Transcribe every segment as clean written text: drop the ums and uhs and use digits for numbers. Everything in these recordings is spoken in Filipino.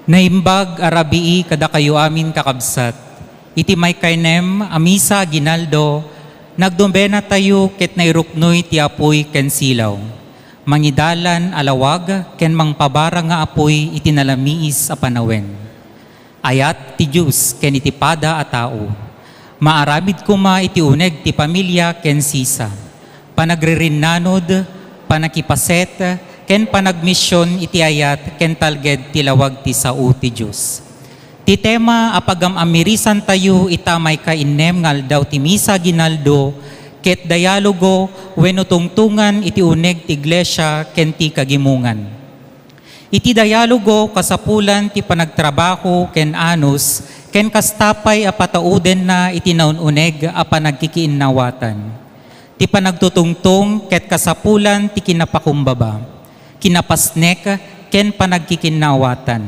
Naimbag arabii kada kayo amin kakabsat. Iti may kaynem amisa ginaldo, nagdumbena tayo ket nairuknoy ti apoy ken silaw. Mangidalan alawag ken mangpabara nga apoy iti nalamiis a panawen. Ayat ti Diyos ken iti pada a tao. Maaramid kuma iti uneg ti pamilya ken sisa. Panagririnanod, panakipaset, ken panagmisyon iti ayat ken talged ti lawag ti sao ti Diyos. Ti tema apagam amirisan tayo itamay kainem ngal daw ti misa ginaldo ket dialogo wenno tungtungan iti uneg ti iglesia ken ti kagimungan. Iti dialogo kasapulan ti panagtrabaho ken anus ken kastapay a patauden na iti naununeg a panagkikiinnawatan. Ti panagtutungtong ket kasapulan ti kinapakumbaba. Kinapasnek ken panagkikinawatan.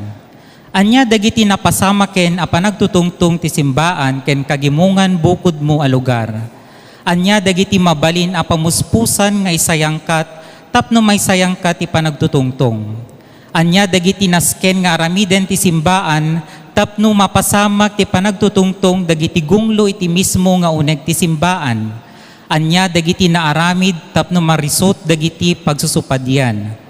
Anya dagiti napasama ken a panagtutungtong ti simbaan ken kagimungan bukod mo a lugar. Anya dagiti mabalin a pamuspusan nga isayangkat tapno may sayangkat ti panagtutungtong. Anya dagiti nasken nga aramiden ti simbaan tapno mapasamak ti panagtutungtong dagiti gunglo iti mismo nga uneg ti simbaan. Anya dagiti naaramid tapno marisot dagiti pagsusupadian.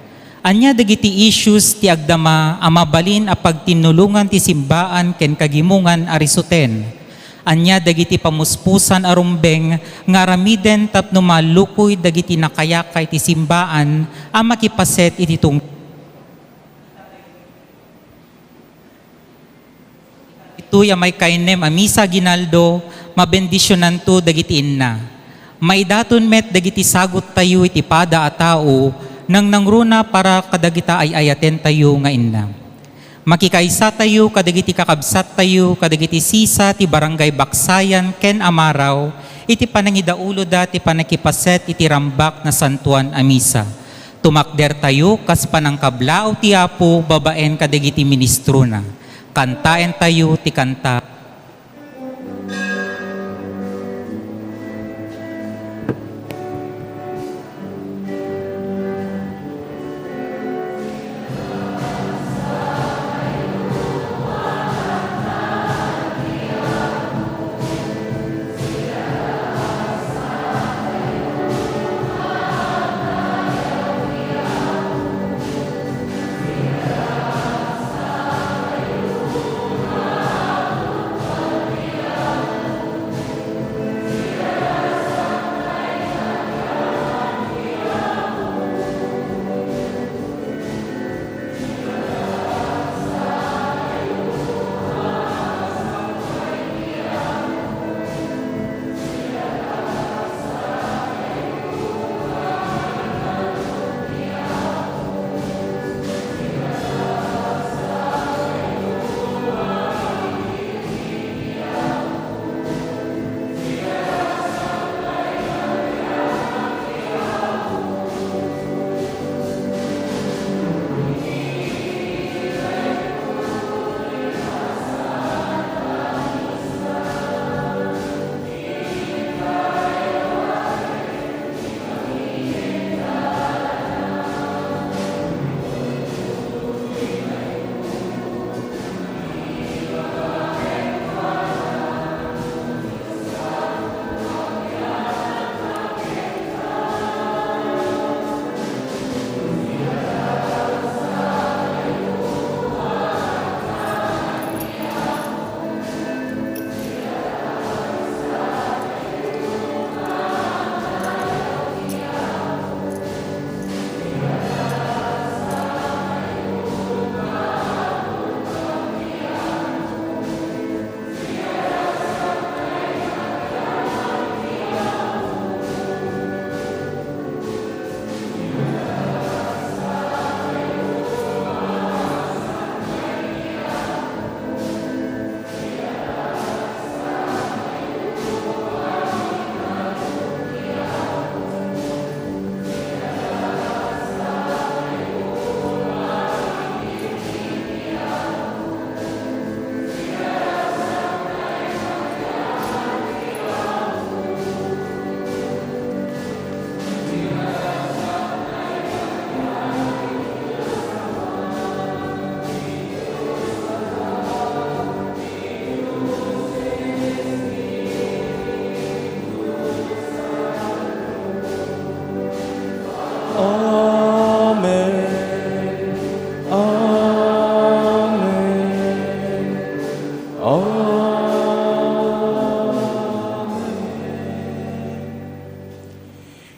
Anya dagiti issues ti agdama a mabalin a pagtinulungan ti simbaan ken kagimungan a risuten. Anya dagiti pamuspusan a rumbeng nga aramiden tapno malukoy dagiti nakayakay ti simbaan a makipaset iti Ito'y may kainem a misa ginaldo, mabendisyonan to dagiti inna. Maidaton met dagiti sagot tayo iti pada a tao, nang nangruna para kadagita ay ayaten tayo nga inna. Makikaisa tayo, kadagiti kakabsat tayo, kadagiti sisa, ti barangay Baksayan, ken Amaraw, iti panangidaulo dati panakipaset iti rambak na santuan a misa. Tumakder tayo, kas panangkablao ti Apo, babaen kadagiti ministro na. Kantaen tayo, ti kanta.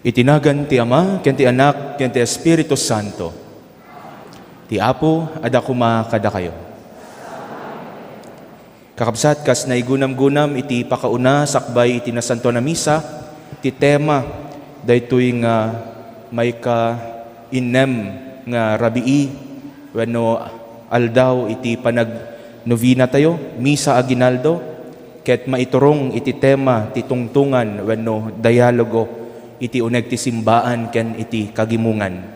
Itinagan ti Ama, ken ti Anak, ken ti Espiritu Santo. Ti Apo, ada kuma kada kayo. Kakabsat, kas naigunam-gunam, iti pakauna, sakbay iti nasanto na misa, ti tema, daytoy nga may ka inem nga rabii, wenno aldaw iti panag novena tayo, misa aginaldo, ket maiturong iti tema, ti tungtungan, wenno dialogo, iti uneg ti simbaan ken iti kagimungan.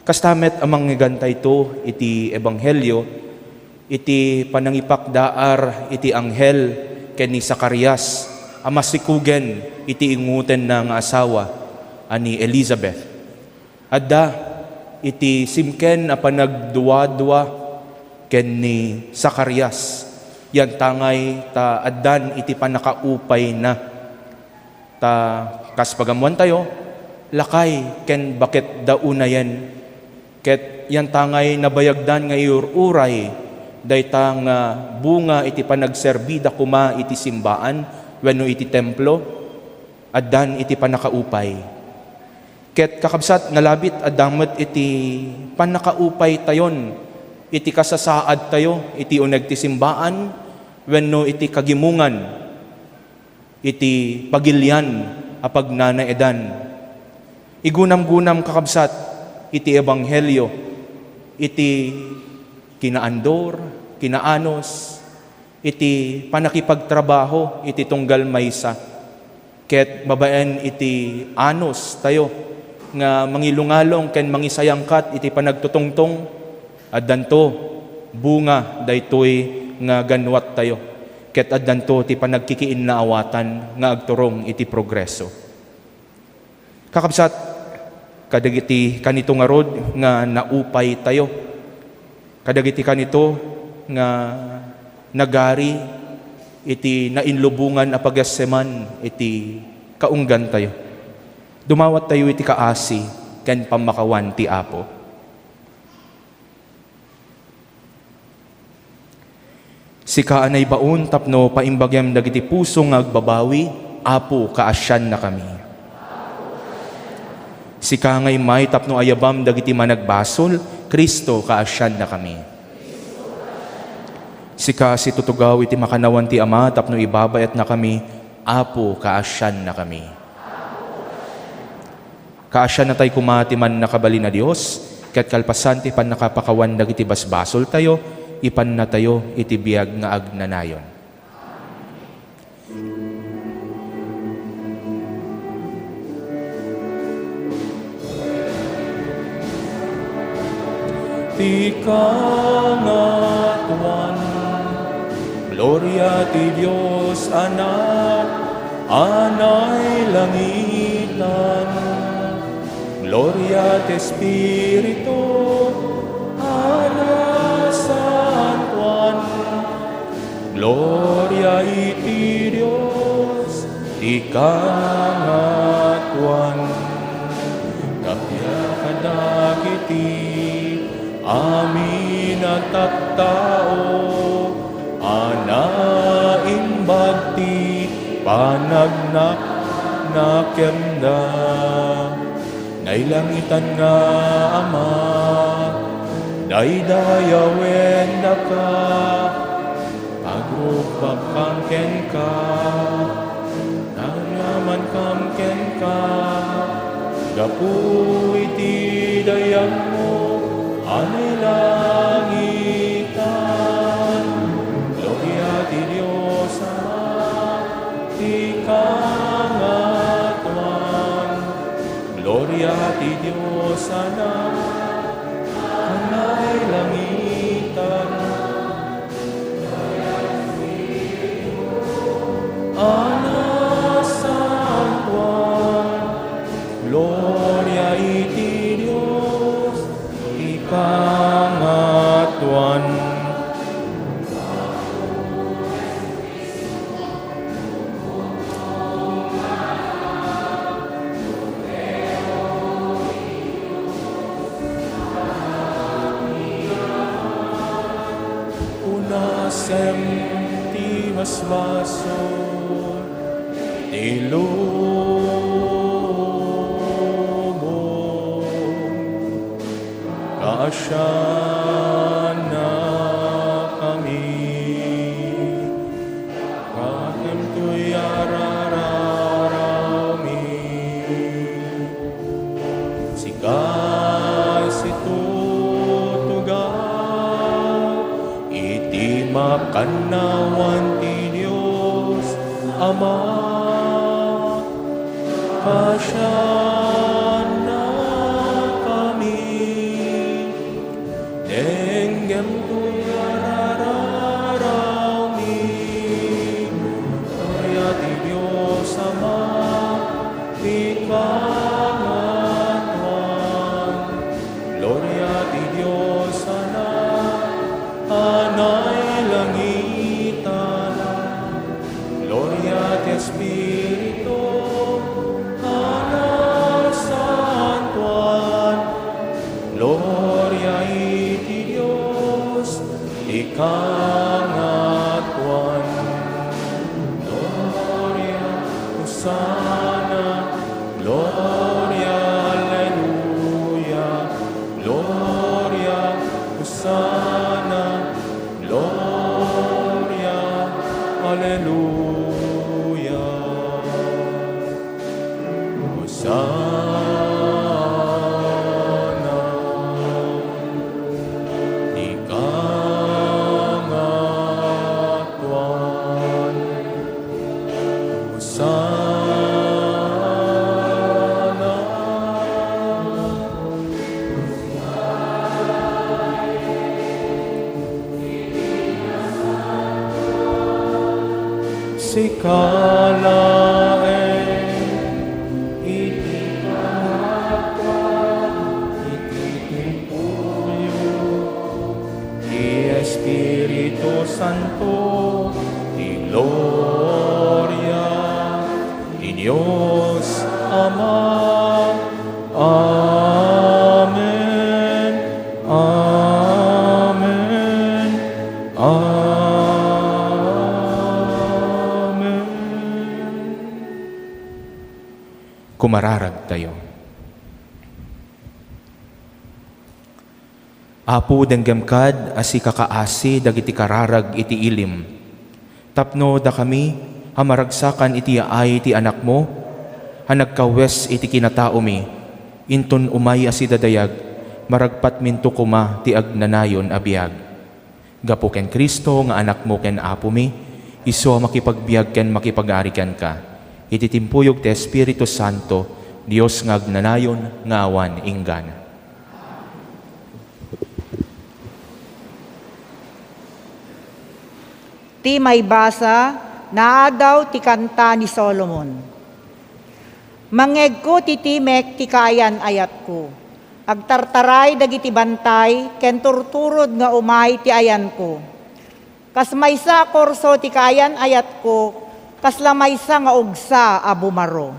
Kastamet amang gantay ito iti ebanghelyo, iti panangipakdaar iti anghel ken ni Zacarias, amasikugen iti inguten ng asawa ani Elizabeth. Adda iti simken a panagduwa-duwa ken ni Zacarias, yan tangay ta addan iti panakaupay na ta kas pagamuan tayo, lakay ken bakit dauna yan, ket yan tangay nabayagdan nga iururay, daytang bunga iti panagserbida kuma iti simbaan, wenno iti templo, addan iti panakaupay. Ket kakabsat nalabit addamet iti panakaupay tayon, iti kasasaad tayo, iti uneg ti simbaan, wenno iti kagimungan, iti pagilyan, apag nanaedan. Igunam-gunam kakabsat, iti ebanghelyo, iti kinaandor, kinaanos, iti panakipagtrabaho, iti tunggal maysa. Ket babaen iti anos tayo, nga mangilungalong ken mangisayangkat, iti panagtutungtong, addanto bunga daytoy nga ganwat tayo. Ket addanto ti panagkikiin na awatan nga agturong iti progreso. Kakabsat, kadagiti kanito nga rod nga naupay tayo. Kadagiti kanito nga nagari iti nainlubungan a pagasseman iti kaunggan tayo. Dumawat tayo iti kaasi ken pamakawan ti Apo. Sika anay baon tapno paimbagyam dagiti puso nga agbabawi, Apo kaasyan na kami. Sika ngay may tapno ayabam dagiti managbasol, Kristo kaasyan na kami. Sika si tutugaw iti makanawan ti Ama tapno ibabayat na kami, Apo kaasyan na kami. Kaasyan na tayo kumati man nakabali na Diyos, ket kalpasan ti pan nakapakawan dagiti basbasol tayo, ipan na tayo iti biag nga agnanayon. Ti kangatuan, gloria ti Dios Anak, anay langitan, gloria ti Espiritu, gloria iti Dios, ikangatuan, tapya kadagiti, amin at tattao, anaimbag ti panagnak na kemda, nailangitan nga Ama, daydayawen na ka, agrupag kang ken ka, naraman kang ken ka, gapu iti dayang mo, anay langitan, gloria ti Diyos Ama, ti kangatuan, gloria ti Diyos Anak, anay langitan, Anasantuan, gloria iti Dios, ikangatuan. Unasem ti masbaso, Lord, na kami, kakem tuy arararami, sikay situtuga, iti makanawan ti Diyos Ama, kasya na kami, denggem tuy arararami, kaya ti Diyos Ama, di pangatuan, gloria ti Diyos Anay langitan, gloria ti Espiritu, Santuan, gloria iti Diyos, ikangatuan, gloria, Hosanna, gloria, Alleluia, gloria, Hosanna, gloria, Alleluia. Hosanna, ikangatuan, Hosanna, sikalaen iti pangakwa, iti timpuyo, ti Espiritu Santo, ti gloria, ti Diyos Ama. Amen. Amen. Amen. Kumararag tayo. Apo denggam-kad asi kakaasi dagiti kararag iti ilim. Tapno da kami hamaragsakan iti yaay ti anak mo, hanagkawes iti kinatao mi, inton umay asi dadayag, maragpat minto kuma ti agnanayon a biag. Gapo ken Kristo nga anak mo ken apo mi, iso makipagbiag ken makipag-arikan ka. Iti timpuyog ti Espiritu Santo, Dios nga agnanayon nga awan inggan. Ti may basa, naadaw ti kanta ni Solomon. Mangeg ko ti timek ti kayan ayat ko. Agtartaray dagiti bantay, ken turturod nga umay ti ayan ko. Kas maysa korso ti kayan ayat ko, kas lamaysa nga ugsa a bumaro.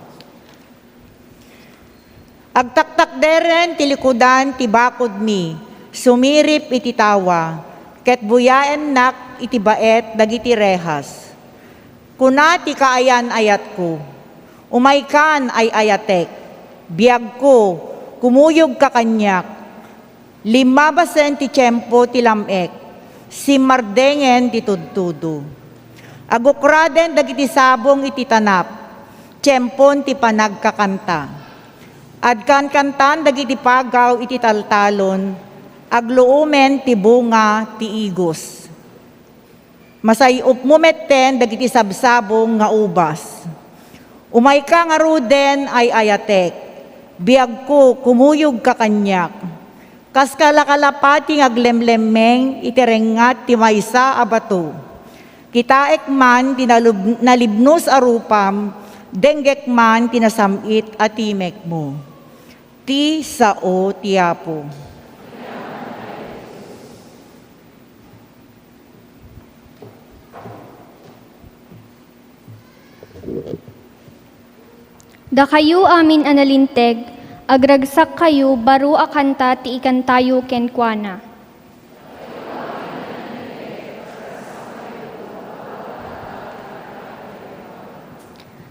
Agtaktak deren ti likudan ti bakod mi, sumirip iti tawa, ket buyaen nak iti baet dagiti rehas. Kuna ti kaayan ayat ko, umaykan ay ayatek, biag ko, kumuyog ka kanyak, limabasen ti tiyempo ti lamek, simardengen ti tudtudo. Agukraden dagiti sabong iti tanap, tiyempon ti panagkakanta. Adkan kantan dagiti pagaw iti taltalon, agluumen ti bunga ti igos. Masayup mo metten dagiti sabsabong nga ubas. Umay ka nga ruden ay ayatek, biag ko kumuyog ka kanyak. Kas kalakalapati nga glemlemmeng itirengat ti maysa abato. Kitaek man nalibnos arupam, denggek man tinasamit atimek mo. Ti sao ti Apo. Da kayo amin analinteg, agragsak kayo baro akanta ti ikantayo kenkwana.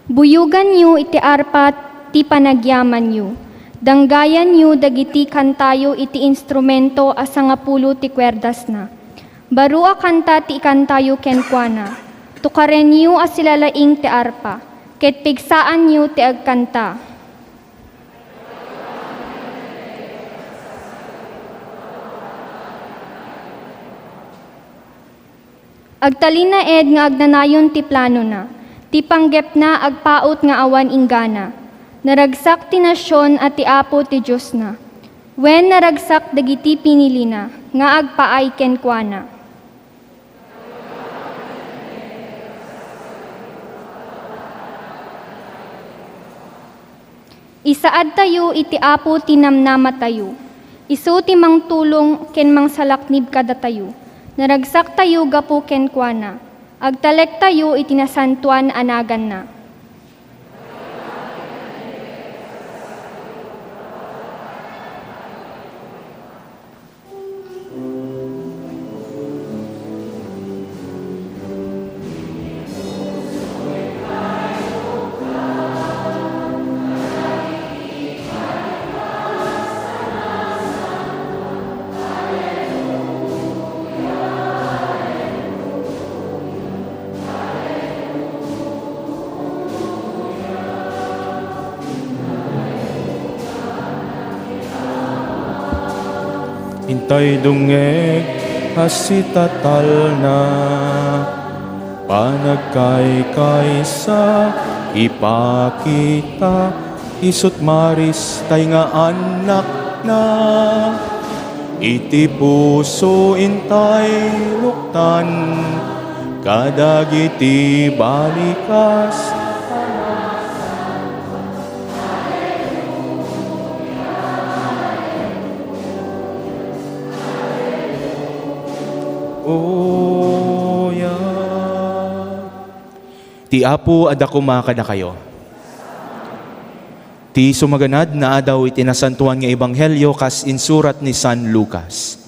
Buyugan nyo iti arpat ti panagyaman nyo. Danggayan yu dagiti kantayo iti instrumento asa nga pulo ti kwerdas na. Baro a kanta ti ikantayo kenkwana. Tukaren yu asilalaing ti arpa. Ket pigsaan yu ti agkanta. Agtalina ed nga agnanayon ti plano na. Ti panggep na agpaot nga awan inggana. Naragsak ti nasyon at ti apo ti Diyos na. Wen naragsak dagiti pinili na, nga agpaay kenkwana. Isaad tayo iti apo ti namnama tayo. Isu ti mangtulong ken mangsalaknib kada tayo. Naragsak tayo gapu kenkwana. Agtalek tayo iti nasantuan anagan na. Hintay dungeg hasitatal na panagkaykay sa ipakita isut maris tay nga anak na iti puso intay luktan kadagiti balikas. Oya. Ti Apo adako makada kayo. Ti sumaganad na adaw iti nasantuan nga ebanghelyo kas insurat ni San Lucas.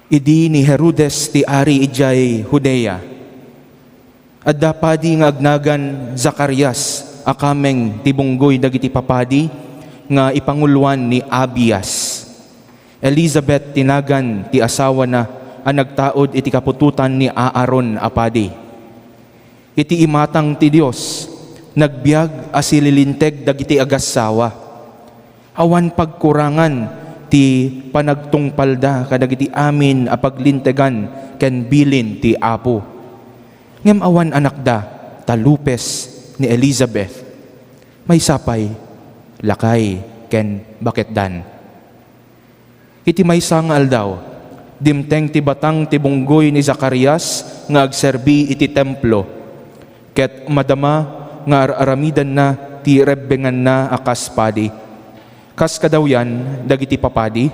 Idi ni Herodes ti ari ijay Judea. Adda padi nga agnagan Zacarias akameng tibunggoy dagiti papadi nga ipanguluan ni Abias. Elizabeth tinagan ti asawa na ang nagtaod iti kapututan ni Aaron apadi. Iti imatang ti Dios nagbiag asililinteg dagiti agassawa. Awan pagkurangan ti panagtungpalda kadagiti amin a paglintegan ken bilin ti Apo. Ngem awan anak da talupes ni Elizabeth. May sapay, lakay ken baketdan. Iti maysa nga aldaw, dimteng ti batang ti bunggoy ni Zacarias nga agserbi iti templo. Ket madama nga aramidan na ti rebbengan na akas padi. Kas kadawyan, dagiti papadi,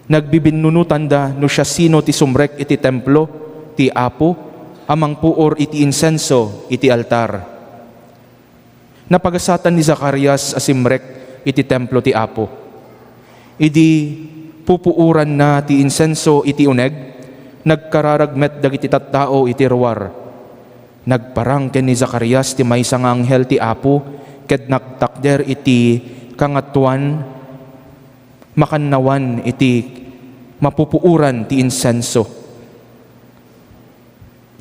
nagbibinunutan da no siya sino ti sumrek iti templo, ti Apo, amang puor iti insenso, iti altar. Napagasatan ni Zacarias asimrek iti templo ti Apo. Idi pupuuran na ti insenso iti uneg, nagkararagmet dagiti tattao iti ruwar. Nagparang ken ni Zacarias ti maysa nga anghel ti Apo, ket nagtakder iti kangatuan makannawan iti mapupuuran ti insenso.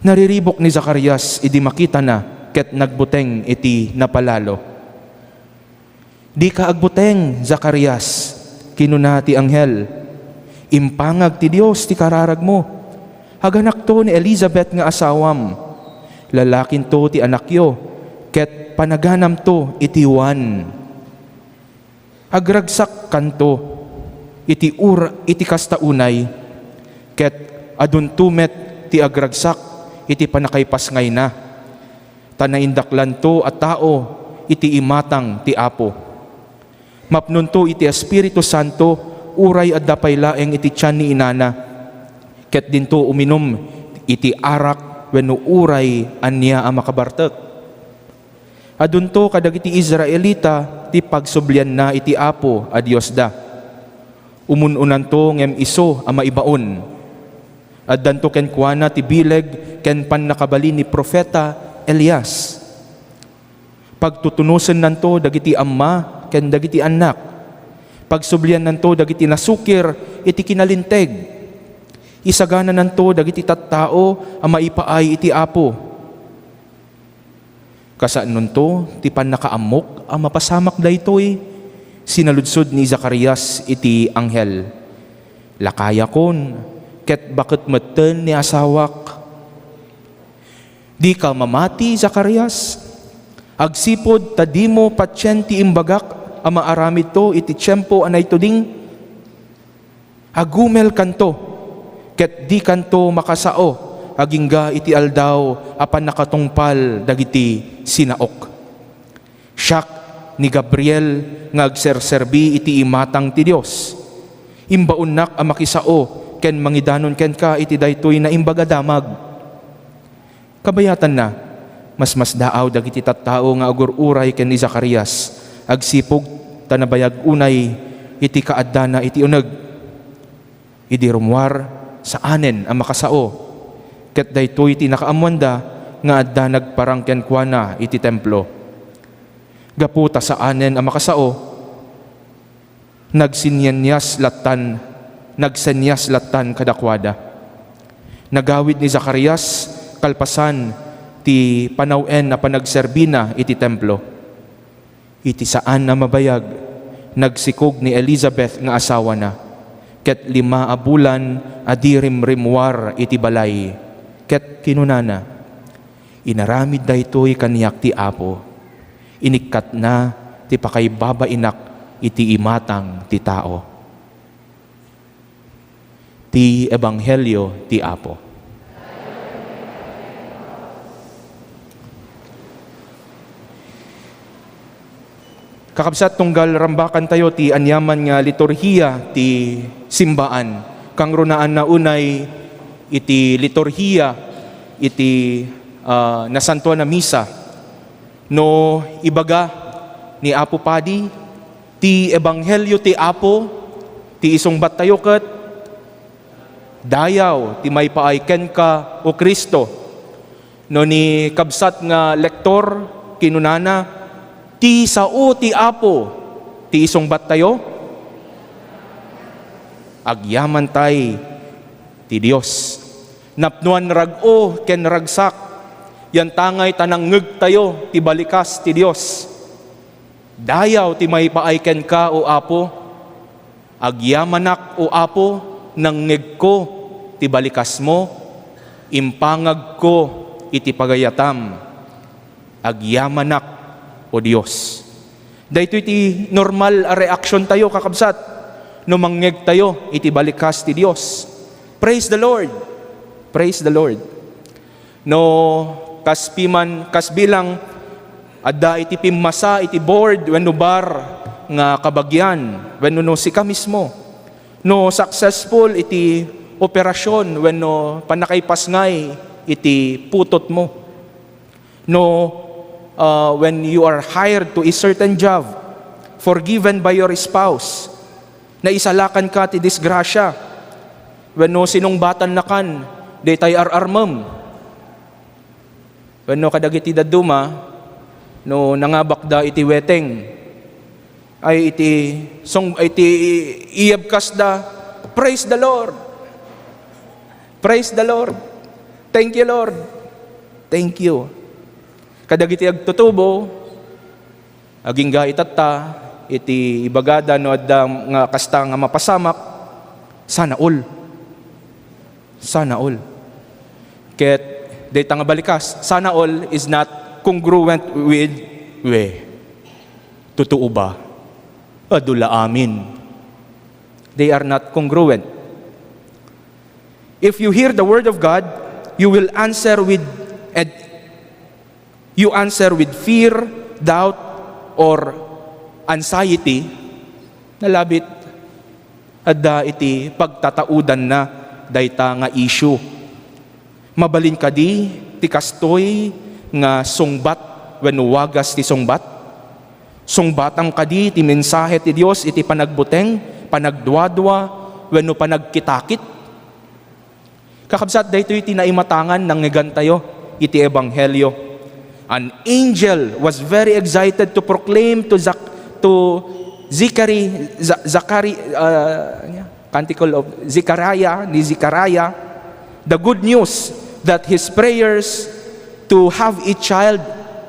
Nariribok ni Zacarias idi makita na ket nagbuteng iti napalalo. Di ka agbuteng, Zacarias, kinuna ti anghel. Impangag ti Dios ti kararag mo. Haganak to ni Elizabeth nga asawam. Lalakin to ti anakyo, ket panaganam to iti Juan. Agragsak kanto iti kastaunay ket aduntumet ti agragsak iti panakaypas ngay na tanaindaklan to at tao iti imatang ti Apo. Mapnunto iti Espiritu Santo uray adda pay laeng iti tiyan ni inana ket dinto uminom iti arak wenno uray anya ang makabartek. Adunto kadagiti Israelita ti pagsublian na iti Apo a Dios da. Umununan to ngem iso a maibaon. Addanto ken kuana ti bileg ken pannakabali ni Profeta Elias. Pagtutunusen nanto dagiti amma ken dagiti anak. Pagsublian nanto dagiti nasukir iti kinalinteg. Isagana nanto dagiti tattao a maipaay iti Apo. Kasaan nunto ti pannakaamok a mapasamak daytoy sinaludsod ni Zacarias iti anghel. Lakaya kon ket bakit metten ni asawak. Di ka mamati, Zacarias. Agsipod tadimo patyen ti imbagak a maaramid to iti tiyempo anay tuding. Agumel kanto ket di kanto makasao agingga iti aldaw apan nakatungpal dagiti sinaok. Siak ni Gabriel nga agserserbi iti imatang ti Dios. Imbaunnak a makisao ken mangidanon ken ka iti daytoy na imbaga damag. Kabayatan na mas daaw dagiti tattao nga agur-uray ken ni Zacarias agsipog tanabayag unay iti kaaddana iti uneg. Idi rumwar sa anen ang makasao ket daytoy iti nakaamwanda nga adda nagparang ken kuana iti templo. Gaputa sa anen ang makasao nagsenyas latan kadakwada. Nagawid ni Zacarias kalpasan ti panawen na panagserbina iti templo. Iti saan na mabayag nagsikog ni Elizabeth nga asawa na ket 5 a bulan adirimrimwar iti balay ket kinunana inaramid daytoy kaniyak ti Apo inikkat na ti pakaybabainak iti imatang ti tao. Ti Ebanghelyo ti Apo. Kakabsat tunggal rambakan tayo ti anyaman nga liturhiya ti simbaan. Kang runaan na unay iti liturhiya iti nasantuan na misa. No ibaga ni Apo Padi ti Ebanghelyo ti Apo ti isungbat tayo ket dayaw ti maypaay ken ka o Kristo. No ni kabsat nga lektor kinunana ti sao ti Apo, ti isungbat tayo, agyaman tay ti Dios. Napnuan rag-o ken ragsak, yan tangay tananggeg tayo ti balikas ti Dios. Dayaw ti maypaay ken ka o Apo, agyamanak o Apo, nanggeg ko ti balikas mo, impangag ko iti pagayatam, agyamanak o Diyos. Dahito iti normal a reaksyon tayo kakabsat no manggeg tayo iti balikas ti Dios. Praise the Lord. Praise the Lord. No kasbilang adda iti pimmasa iti board wenno bar nga kabagyan wenno no sika mismo. No successful iti operasyon wenno panakaypasngay iti putot mo. No when you are hired to a certain job, forgiven by your spouse, na isalakan ka ti disgrasya, when no sinungbatan na kan, di tay ararmam, when no kadagiti daduma, no nangabakda iti weteng, ay iti iyabkas da, praise the Lord, praise the Lord, thank you Lord, thank you. Kadagiti agtutubo, agingga itata, iti ibagada no adda nga kasta nga mapasamak, sana all. Sana all. Ket dayta nga balikas, sana all is not congruent with totoo ba? Adula amin. They are not congruent. If you hear the word of God, you will answer with fear, doubt, or anxiety, nalabit adda iti pagtataudan na dayta nga issue. Mabalin kadi ti kastoy nga sungbat wenno wagas ti sungbat. Sungbatang kadi ti mensahe ti Dios iti panagbuteng, panagduadwa wenno panagkitakit. Kakabsat daytoy ti naimatangan ng tayo iti ebanghelyo. An angel was very excited to proclaim to Canticle of Zechariah, the good news that his prayers to have a child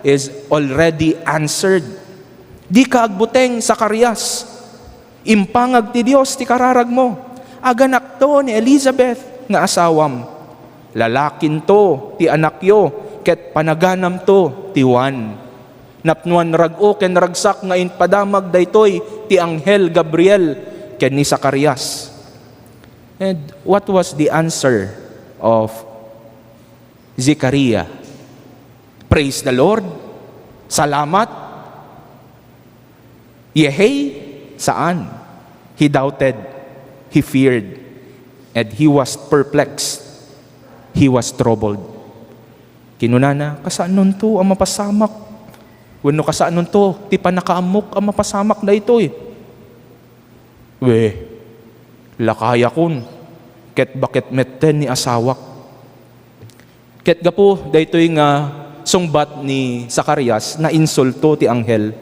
is already answered. Di ka agbuteng Zacarias, impangag ti Dios ti kararag mo. Aganak to ni Elizabeth nga asawam. Lalakin to ti anak yo, ket panaganam to ti Juan. Napnuan rag-o ken ragsak nga inpadamag daytoy ti anghel Gabriel ken ni Zacarias. And what was the answer of Zechariah? Praise the Lord. Salamat. Yehey, saan? He doubted. He feared. And he was perplexed. He was troubled. Kinunana, kasaan nun to ang mapasamak? Wano kasaan nun to? Ti panakaamok ang mapasamak na ito eh. Lakaya kun, ket bakit metten ni asawak. Ket gapo, daytoy nga sungbat ni Zacarias na insulto ti anghel.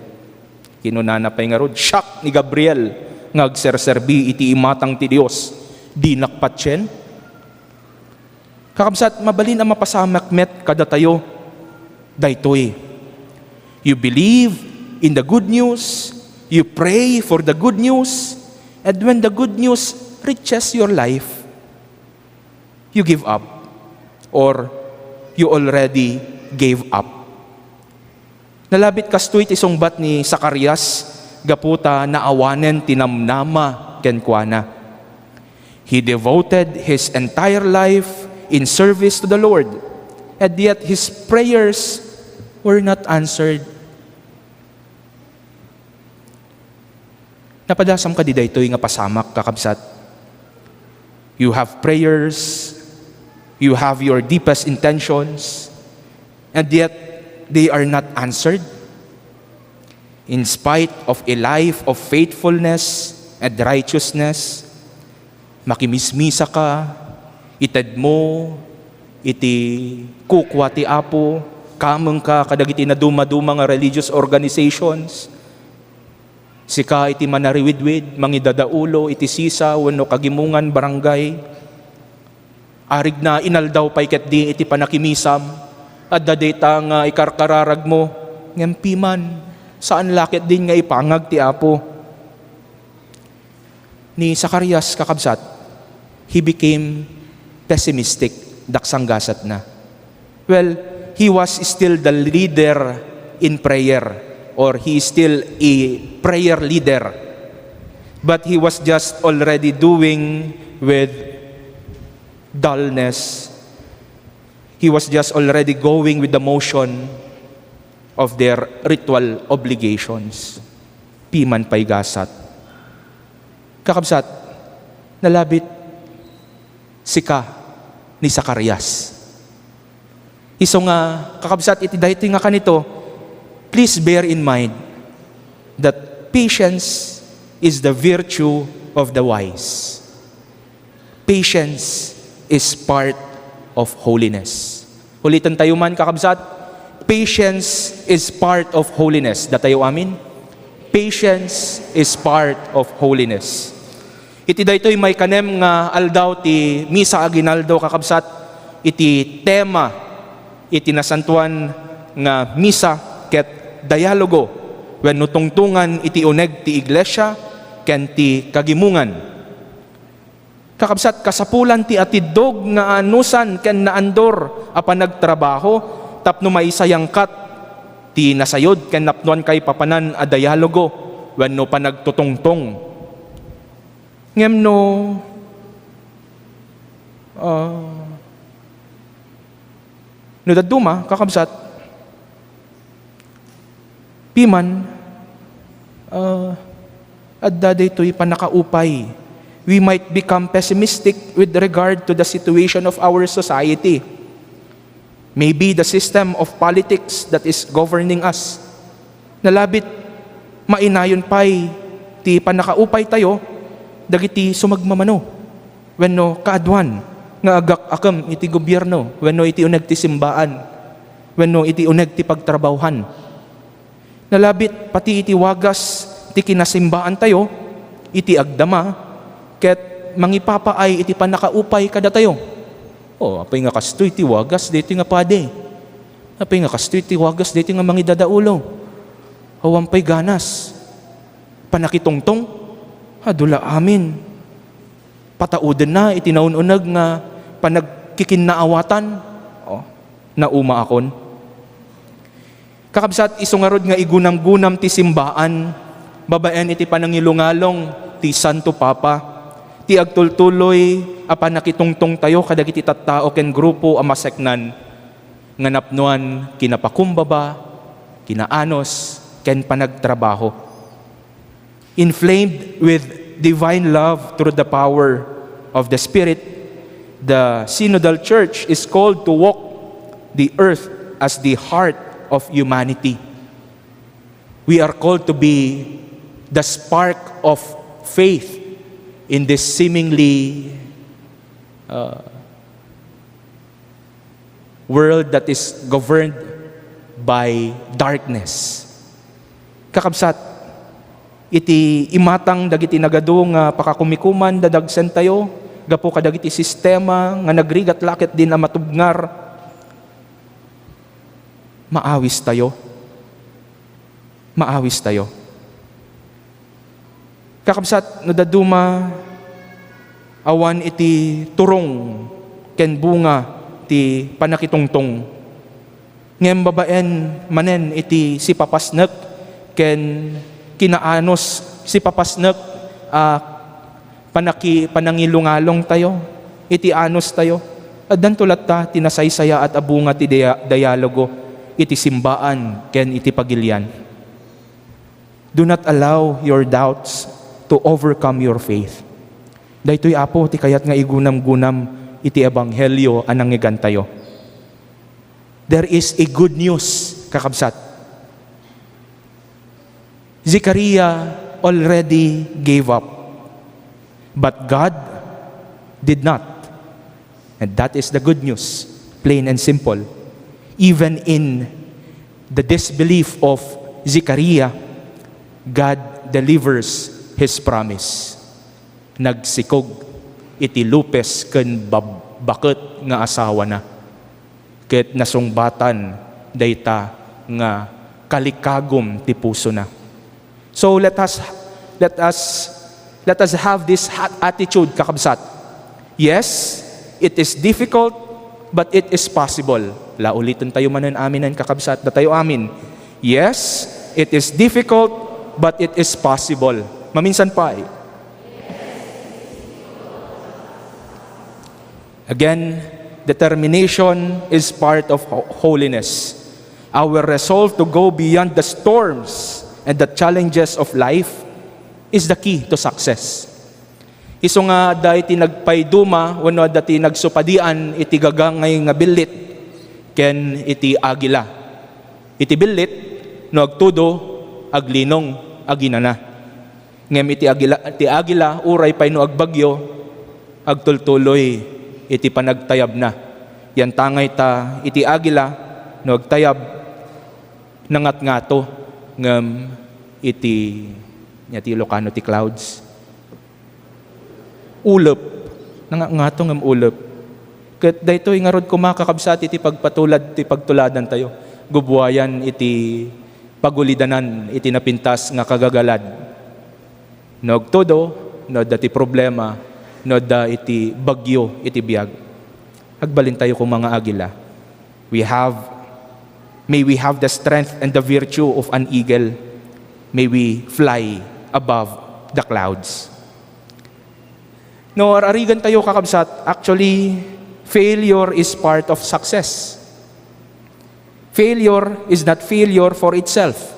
Kinunana pa'y nga rod, shock ni Gabriel, ngagserserbi iti imatang ti Dios, di nakpatsen. Kakabsat, mabalin ang mapasamak met kada tayo, daytoy. You believe in the good news, you pray for the good news, and when the good news reaches your life, you give up or you already gave up. Nalabit kastoy ti sungbat ni Zacarias, gaputa naawanen tinamnama kenkwana. He devoted his entire life in service to the Lord, and yet his prayers were not answered. Napadasam ka di daytoy nga pasamak, kakabsat. You have prayers, you have your deepest intentions, and yet they are not answered. In spite of a life of faithfulness and righteousness, makimismisa ka, ited mo, iti kukwa ti Apo, kameng ka kadagiti na duma-duma nga religious organizations, sika iti manariwidwid, mangidadaulo, iti sisa, wano kagimungan, barangay, arig na inaldaw pa'y ket di iti panakimisam, at dadita nga ikarkararag mo, ngempiman, saan lakit din nga ipangag ti Apo. Ni Zacarias, kakabsat, he became pessimistic, daksanggasat na. Well, he was still the leader in prayer, or he is still a prayer leader, but he was just already doing with dullness. He was just already going with the motion of their ritual obligations. Piman pa'y gasat. Kakabsat, nalabit sika ni Zacarias. Iso nga, kakabsat, iti dahito nga kanito, please bear in mind that patience is the virtue of the wise. Patience is part of holiness. Ulitan tayo man, kakabsat, patience is part of holiness. Datayo amin? Patience is part of holiness. Iti daytoy may kanem nga aldaw ti Misa Aguinaldo, kakabsat, iti tema, iti nasantuan nga misa ket dialogo wenno tungtungan iti uneg ti iglesia ken ti kagimungan. Kakabsat, kasapulan ti atiddog nga anusan ken naandor a panagtrabaho tapno maisayangkat ti nasayod ken napnuan kay papanan a dialogo wenno panagtutungtong. Ngemno no daduma, kakabsat, piman, adda daytoy panakaupay. We might become pessimistic with regard to the situation of our society. Maybe the system of politics that is governing us. Nalabit mainayon pay ti panakaupay tayo dagiti sumagmamano. Wenno kaadwan nga agak akam iti gobyerno, wenno iti uneg ti simbaan, wenno iti uneg ti pagtrabahuhan. Nalabit pati iti wagas ti kinasimbaan tayo, iti agdama, ket mangipapaay iti panakaupay kada tayo. Apay nga kastoy ti wagas, dito nga pade. Apay nga kastoy ti wagas, dito nga mangidadaulo. Awampay ganas. Panakitongtong, dula amin. Patauden na, itinaununag nga panagkikinnaawatan. Nauma akon. Kakabsat, isungarod nga igunam-gunam ti simbaan, babaen iti panangilungalong ti Santo Papa, ti agtultuloy apan nakitungtong tayo kadagiti tattao ken grupo a maseknan nga napnuan kinapakumbaba, kinaanos ken panagtrabaho. Inflamed with divine love through the power of the Spirit, the Synodal Church is called to walk the earth as the heart of humanity. We are called to be the spark of faith in this seemingly world that is governed by darkness. Kakabsat, iti imatang dagiti nagado nga pakakumikuman dadagsen tayo, gapo kadagiti sistema nga nagrigat lakit din na matubngar, maawis tayo. Maawis tayo. Kakabsat, nadaduma awan iti turong ken bunga ti panakitungtong. Ngem babaen manen iti si papasnek ken kinaanos si papasnek panangilungalong tayo, iti anos tayo. Addan tulat ta tinasaysaya at abunga ti dialogo iti simbaan ken iti pagilian. Do not allow your doubts to overcome your faith. Daytoy apo ti kayat nga igunam-gunam iti ebanghelyo anang tayo. There is a good news, kakabsat. Zechariah already gave up, but God did not. And that is the good news, plain and simple. Even in the disbelief of Zechariah, God delivers His promise. Nagsikog iti lupes ken bakit nga asawa na. Ket nasungbatan dayta nga kalikagom ti puso na. So let us have this attitude, kakabsat. Yes, it is difficult, but it is possible. Laulitan tayo manen amin kakabsat, da tayo amin. Yes, it is difficult, but it is possible. Maminsan pa Again, determination is part of holiness. Our resolve to go beyond the storms and the challenges of life is the key to success. Iso nga dahil nagpayduma, wano dati nagsupadian, iti gagangay nga bilit, ken iti agila. Iti bilit, no agtudo, aglinong, aginana. Ngem iti agila, uray pay no agbagyo, agtultuloy, iti panagtayab na. Yan tangay ta, iti agila, no agtayab, nangat-ngato, ngem iti Ilocano ti clouds. Ulep, nangat-ngato ngem ulep. Ket daytoy nga rod kumakakabsat iti pagpatulad, iti pagtuladan tayo. Gubuayan iti pagulidanan, iti napintas nga kagagalad. No agtudo, no dati problema, no da iti bagyo iti biag. Agbalin tayo kung mga agila. May we have the strength and the virtue of an eagle. May we fly above the clouds. No, arigan tayo kakabsat. Actually, failure is part of success. Failure is not failure for itself.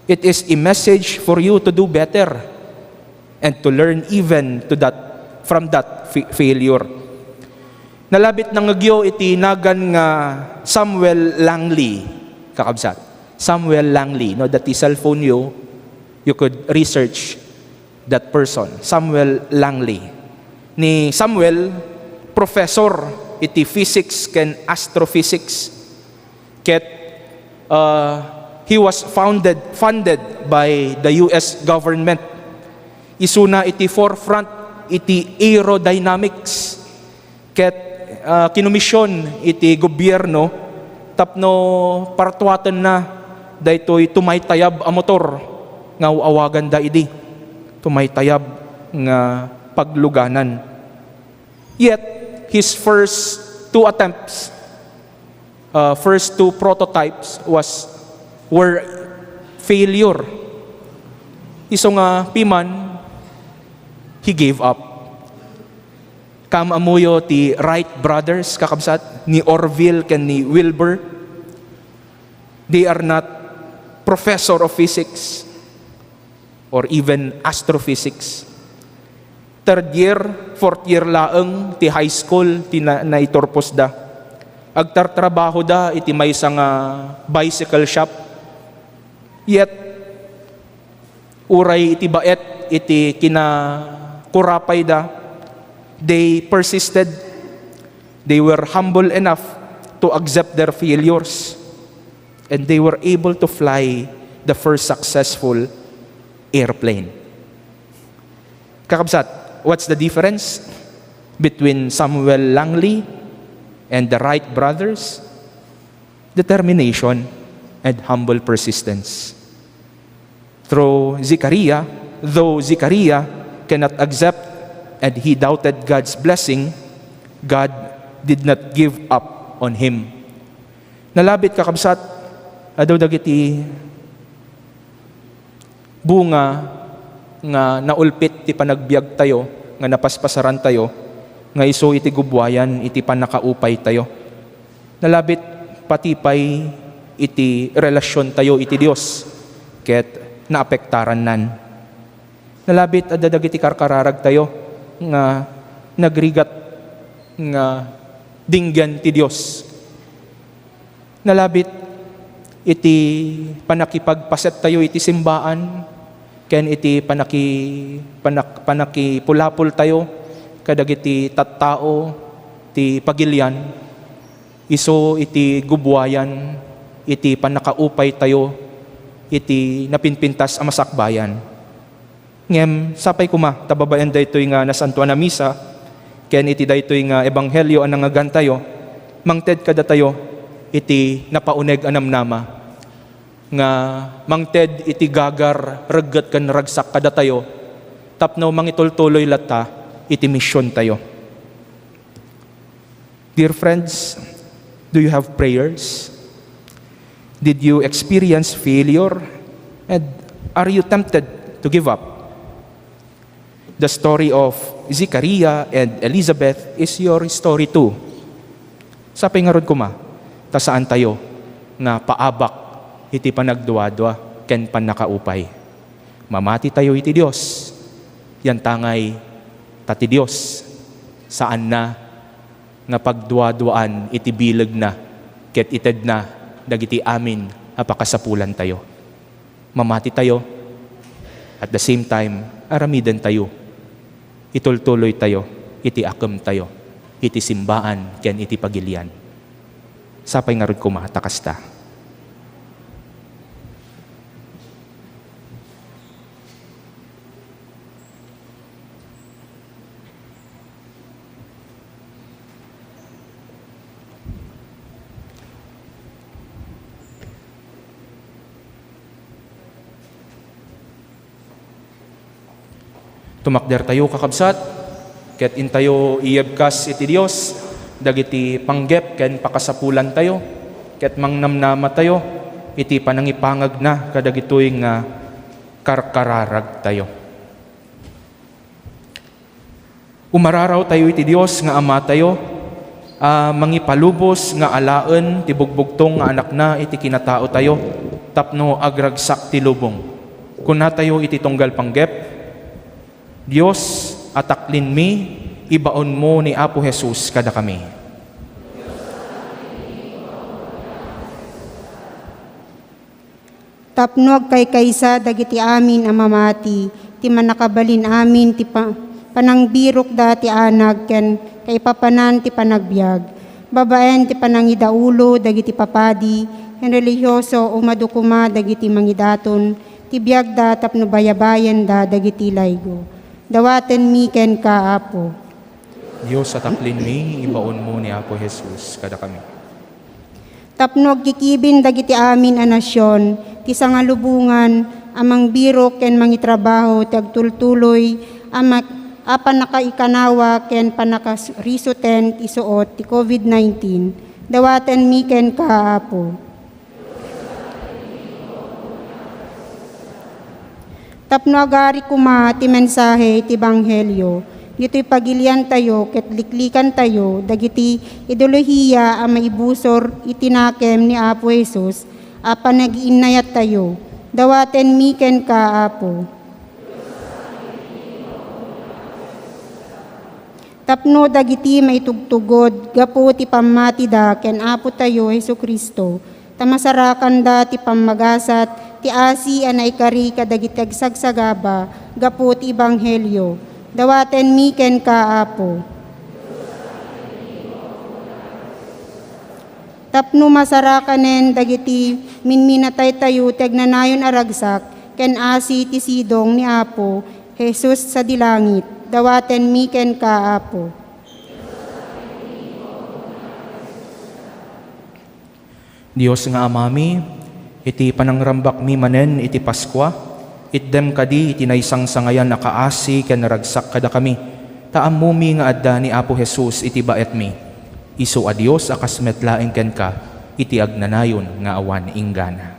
It is a message for you to do better and to learn even from that failure. Nalabit ng ngagyo iti nagan nga Samuel Langley, kakabsat. Samuel Langley, no, that is cellphone you could research that person, Samuel Langley. Ni Samuel, professor iti physics ken astrophysics. Ket he was funded by the US government. Isuna iti forefront iti aerodynamics. Ket kinumisyon iti gobyerno tapno partuatan na daytoy tumaytayab a motor nga awagan da idi. Tumaytayab nga pagluganan. Yet his first two prototypes were failure. Iso nga piman, he gave up. Kamamuyo ti Wright brothers, kakabsat, ni Orville ken ni Wilbur. They are not professor of physics or even astrophysics. Third year, fourth year laeng ti high school ti naitorpos da. Agtartrabaho da iti maysa nga bicycle shop. Yet uray iti baet iti kinakurapay da. They persisted. They were humble enough to accept their failures. And they were able to fly the first successful airplane. Kakabsat, what's the difference between Samuel Langley and the Wright brothers? Determination and humble persistence. Though Zechariah cannot accept and he doubted God's blessing, God did not give up on him. Nalabit kakabsat, adaw dagiti bunga nga naulpit ti panagbiag tayo, nga napaspasaran tayo, nga iso iti gubwayan, iti panakaupay tayo. Nalabit patipay iti relasyon tayo iti Dios, ket naapektaran nan. Nalabit adadag iti karkararag tayo, nga nagrigat nga dinggan ti Dios. Nalabit iti panakipagpaset tayo iti simbaan, ken iti panakipulapul tayo kadagiti tattao ti pagilian, iso iti gubwayan, iti panakaupay tayo iti napinpintas a masakbayan. Ngem sapay kuma tababayan daytoy nga nasantuan na misa, ken iti daytoy nga ebanghelyo ang nangagan tayo, mangted kada tayo iti napauneg anamnama nga mangted iti gagar regget ken ragsak kada tayo tapno mangitultuloy latta iti misyon tayo. Dear friends, do you have prayers? Did you experience failure? And are you tempted to give up? The story of Zechariah and Elizabeth is your story too. Sa pingarod ko tasaan tayo nga paabak iti panagduwadwa ken panakaupay. Mamati tayo iti Dios. Yan tangay tati Dios. Saan na nga pagduwadwaan iti bilag na ket ited na dagiti amin apakasapulan tayo. Mamati tayo at the same time aramiden tayo. Itultuloy tayo, iti akem tayo, iti simbaan, ken iti pagilian. Sapay nga rod kumatakas ta. Tumakder tayo kakabsat, ket intayo iyebkas iti Dios, dagiti panggep ken pakasapulan tayo, ket mangnamnama tayo, iti panangipangag na kadagitoy nga karkararag tayo. Umararaw tayo iti Dios nga Ama tayo, mangipalubos nga alaen ti bugbugtong nga anak na iti kinatao tayo, tapno agragsak ti lubong. Kuna tayo iti tunggal panggep, Dios, ataklin mi, ibaon mo ni Apo Jesus kada kami. Tapno kay kaysa dagiti amin a mamati, ti manakabalin amin ti panangbirok da ti anag ken kay papanan ti panagbiag. Babaen ti panangidaulo dagiti papadi, ken religyoso o madukuma dagiti mangidaton, ti biag da tapno bayabayan da dagiti laygo. Dawaten mi ken kaapo. Diyos at aklin mi, ibaon mo ni Apo Jesus kada kami. Tapno kikibin dagiti amin a nasyon, ti sangalubungan, amang biro ken mangitrabaho, ti agtultuloy, apan nakaikanawa ken panakarisuten ti suot ti COVID-19. Dawaten mi ken kaapo. Tapno agari kuma ti mensahe ti Banghelyo, dito'y pagilian tayo ket liklikan tayo dagiti ideolohiya a maibusor itinakem ni Apo Jesus a panag-inayat tayo. Dawaten mi ken kaapo. Tapno dagiti maitugtugod gapo ti pamati da ken Apo tayo Hesukristo. Tamasarakan da ti pamagasat ti asi a naikari kadagiti agsagsagaba gapo ti Ebanghelyo. Dawaten mi ken kaapo. Tapno masarakanen dagiti minminatay tayo ti agnanayon aragsak ken asi ti sidong ni Apo Jesus sa dilangit. Dawaten mi ken kaapo. Diyos nga amami, iti panangrambak mi manen iti Paskwa, itdem kadi iti naysang sangayan nakaasi ken naragsak kada kami, taamumi nga adda ni Apo Jesus iti baet mi. Isu a Dios akas metlaeng ken ka, iti agnanayon nga awan inggana.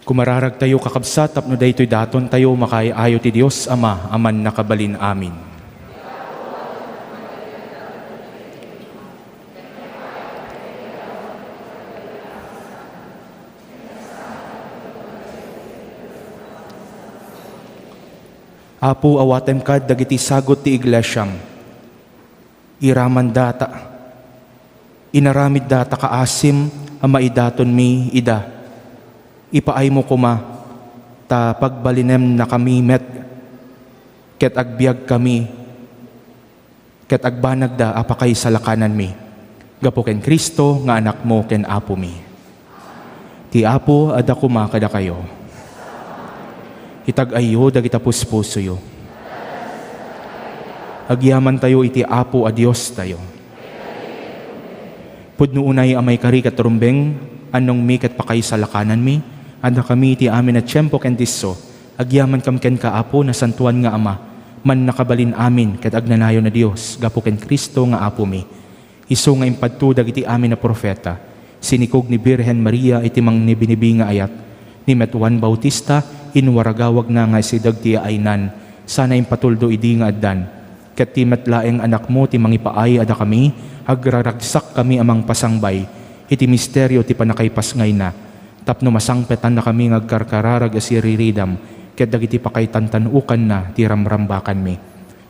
Kumararag tayo kakabsat, tapno daytoy daton tayo makaayo ti Dios Ama, aman nakabalin amin. Apo awatem kad dagiti sagot ti iglesyam. Iraman data. Inaramid data kaasim ama idaton mi ida. Ipaay mo kuma ta pagbalinem na kami met ket agbiag kami ket agbanag da apakay salakanan mi. Gapo ken Kristo nga anak mo ken apo mi. Ti apo ada kuma kada kayo. Itag-ayo dagita puspuso yo. Agyaman tayo iti apo a Dios tayo. Pudno unay amay kari kat rumbeng anong mi ket pakay salakanan mi. Anda kami iti amin at tiyempo ken disso. Agyaman kam ken kaapo na santuan nga ama. Man nakabalin amin ket agnanayo na Dios. Gapo ken Kristo nga apo mi. Isu nga impadto dagiti amin na profeta. Sinikog ni Birhen Maria iti mang nibinibi nga ayat. Ni met Juan Bautista inwaragawag na nga si dagti aynan. Sana impatuldo idi nga addan. Ket ti met laeng anak mo ti mangipaay ada kami. Agraragsak kami amang pasangbay. Iti misteryo ti panakaypas ngay na. Tapno masangpetan na kami ngagkarkararag asiriridam, ket dagiti pakaytantanukan na ti ramrambakan mi.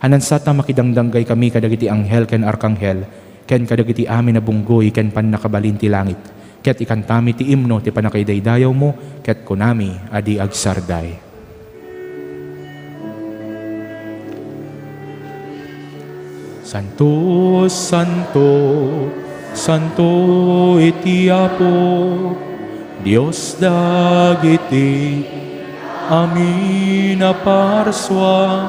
Hanansata makidangdanggay kami kadagiti anghel ken arkanghel, ken kadagiti amin na bunggoy ken pannakabalin ti langit. Ket ikantami ti imno ti panakaydaydayaw mo, ket kunami adi agsarday. Santo, Santo, Santo iti Apo, Dios dagiti amin a parswa,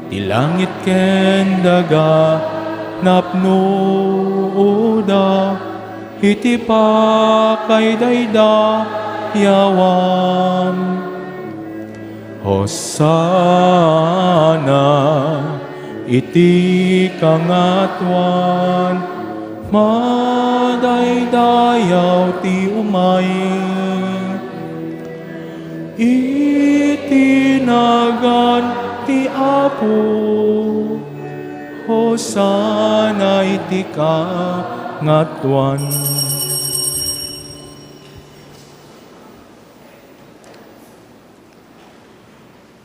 ti langit ken daga napno uda, iti pakaydayda yawan. Hosanna iti kangatwan, madaydayaw ti umay. Itinagan ti Apo, Hosanna iti kangatwan.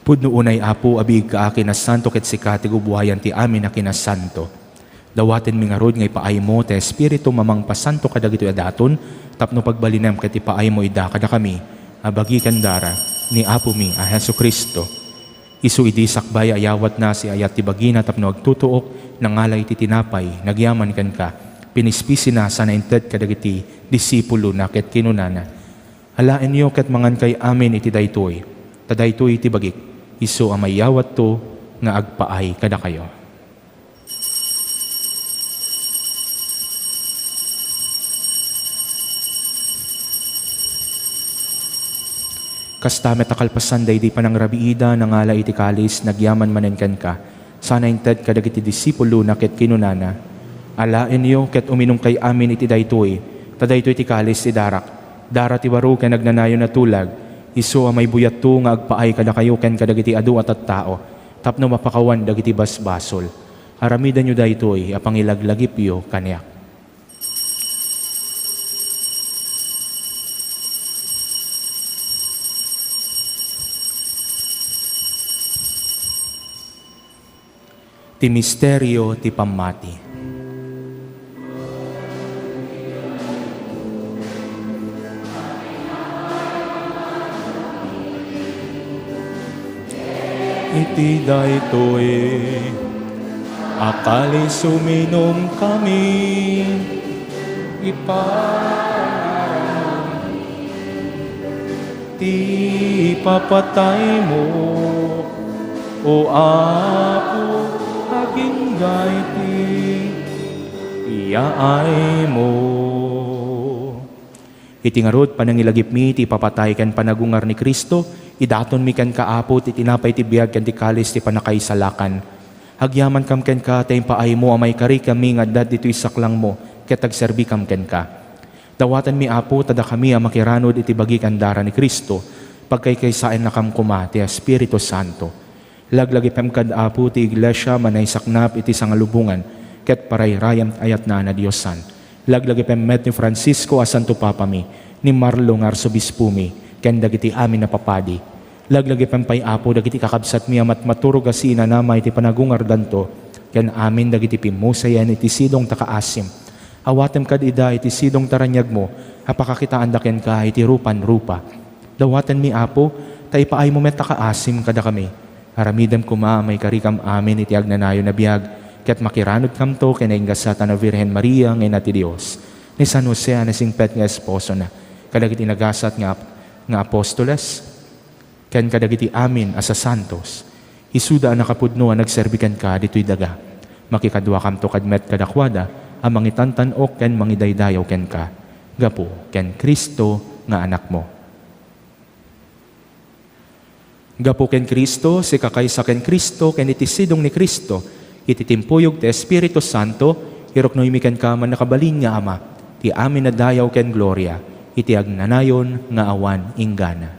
Pudno unay Apo, abig ka akin na santo ket sikati gubuhayan ti amin na kinasanto. Dawaten mi nga rod nga ipaay mo, te Espiritu mamang pasanto kadagito adaton, tapno pagbalinem ket ipaay mo ida kada kami, abagi kandara ni Apo mi a Hesu Kristo. Isu idi sakbay ayawat na si ayat ti bagina tapno agtutuok nangalay ti tinapay, nagyaman kan ka, pinispisi na sana inted kadagiti disipulo na ket kinunana. Alaen niyo ket mangan kay amin iti daytoy, tadaytoy iti bagik, isu amayawat to nga agpaay kada kayo. Kastamet akalpasan day di panang rabiida nangala iti kalis nagyaman manenkan ka. Sana inted kadagiti disipulo na ket kinunana. Alaen niyo ket uminom kay amin iti daytoy. Tadaytoy iti kalis ti darak. Dara ti waro ken nagnanayon na tulag. Isu amay buyat to nga agpaay kada kayo ken kadagiti adu at tao. Tapno mapakawan dagiti basbasol. Aramidan nyo daytoy apangilaglagip yo kaniak. Ti misteryo ti pamati. Iti daytoy akali suminom kami ipangaram ti papatay mo o Apo aging gaiti iyaay mo. Iti ngarod panangilagip mi ti papatay ken panagungar ni Kristo, idaton mi ken kaapo ti tinapay ti biag ken ti kalis ti panakaisalakan. Agyaman kam ken ka tay paay mo amay kari kami nga dad ditoy saklang mo ket agserbi kam ken ka. Dawatan mi Apo tada kami a makiranod iti bagi kandara ni Kristo. pagkaykaysain na kam kumati Espiritu Santo. Laglagi pemkad apo ti iglesia manay saknap iti sangalubungan ket parayrayam ayat na Diyosan. Laglagi pemmet ni Francisco a Santo Papa mi, ni Marlo nga Arsobispo mi, ken dagiti amin na papadi. Laglagi pempay apo dagiti kakabsat mi amat maturog asina nama iti panagungar danto, ken amin dagiti pimusayan iti sidong takaasim. Awatem kad ida iti sidong taranyag mo, apakakitaan daken ka iti rupan-rupa. Dawaten mi apo, taipaay mo met takaasim kada kami. Aramidem kuma may karikam amin iti agnanayo na biyag, ket makiranod kamto kenainggasata na Virhen Maria ngay nati Dios. Ni San Jose na singpet nga esposo na, kadagiti nagasat nga apostoles, ken kadagiti amin asa santos. Isuda na kapudno nagserbikan ka dito'y daga. Makikadwa kamto kadmet kadakwada, ang mangitantanok ken mangidaydayaw ken ka. Gapo ken Kristo nga anak mo. Gapo ken Kristo, si kakaysa ken Kristo, ken iti sidong ni Kristo, iti timpuyog ti Espiritu Santo, iroknoy mi ken ka man nakabalin nga Ama, ti amin na dayaw ken gloria, iti agnanayon nga awan inggana.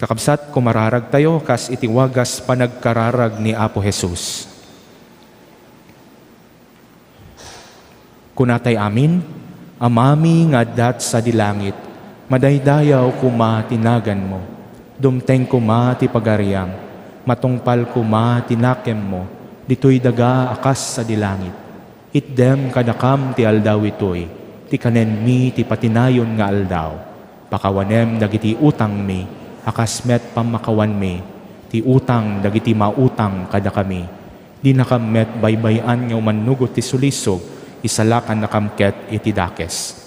Kakabsat, kumararag tayo, kas iti wagas panagkararag ni Apo Jesus. Kunatay amin, amami nga dat sa dilangit, madaydayaw kuma tinagan mo, dumteng kuma ti pagariang, matungpal kuma tinakem mo, dito'y daga akas sa dilangit. Itdem kadakam ti aldaw ito'y, ti kanen mi ti patinayon nga aldaw, pakawanem dagiti utang mi, akas met pamakawan mi, ti utang dagiti mautang kada kami, di nakamet baybayan nga umanugot ti sulisog, isalakan na kamket iti dakes.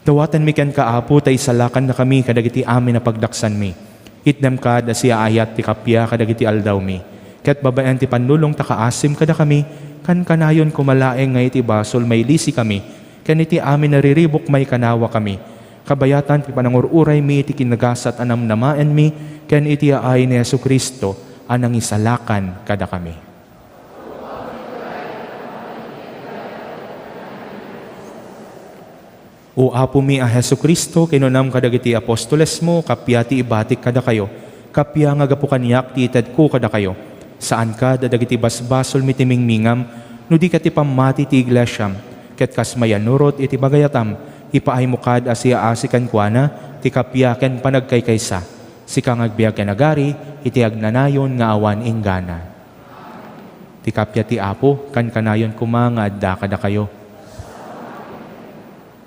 Dawatan mi ken kaapo ta isalakan na kami kadagiti amin na pagdaksan mi. Itnem ka da siya ayat ti kapya kadagiti aldaw mi. Ket babaen ti panulong ta kaasim kada kami, kan kanayon kumalaeng nga iti basol may lisi kami, ken iti amin nariribok may kanawa kami. Kabayatan ti panangururay mi iti kinagasat anam namaen mi, ken iti aay ni Jesucristo anang isalakan kada kami. O Apo mi a Jesucristo, kinunam kadagiti apostoles mo, kapya ti ibatik kada kayo, kapya nga gapu kanyak ti ited ko kada kayo. Saan ka dadagiti basbasol mi timingmingam, no di ka ti pamati ti iglesyam, ket kas mayanurot iti bagayatam, ipaay mo kad asya asikan kuana, ti kapya ken panagkaykaysa. Sikang agbiag ken agari, iti agnanayon nga awan inggana. Ti kapya ti Apo, kan kanayon kuma nga adda kada kayo.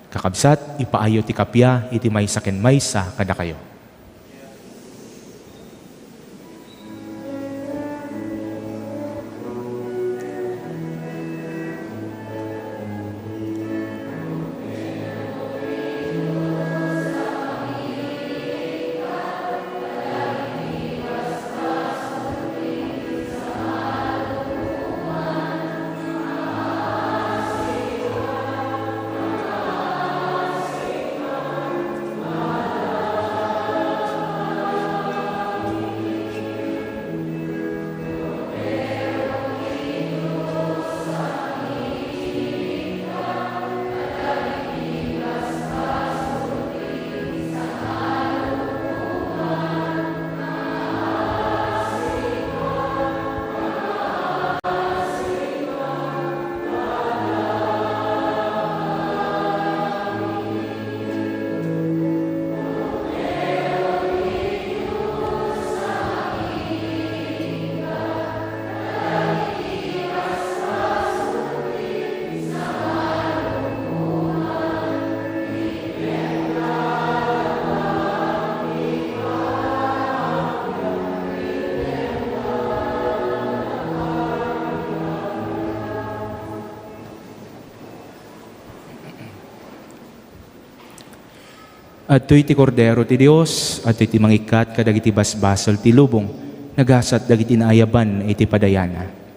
Kakabsat, ipaayo ti kapya, iti maysa ken maysa kada kayo. At ti kordero ti Dios, at ti mangikat kadagiti basbasol ti lubong, nagasat dagiti naayaban iti padayana.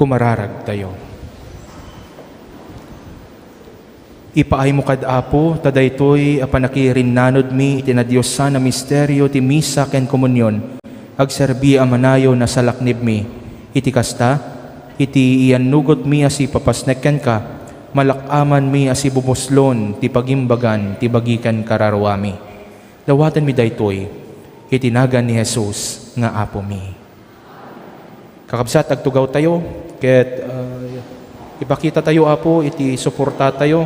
Kumararag tayo. Ipaay mo kad Apo, tadaytoy apanakirinanod mi itinadyosa na misteryo ti misa ken komunyon, agserbi a manayo na salaknib mi. Iti kasta, iti iyanugot mi asi papasnekken ka, malakaman mi asi bubuslon, ti pagimbagan, ti bagikan kararwami. Dawatan mi daytoy, itinagan ni Jesus nga Apo mi. Kakabsat, agtugaw tayo, ket ipakita tayo Apo, iti suporta tayo,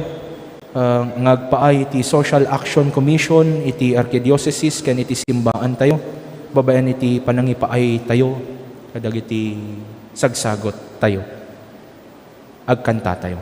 ngagpaay iti Social Action Commission, iti Archdiocese, ken iti simbaan tayo, babayan iti panangipaay tayo, kadag iti sagsagot tayo, agkanta tayo.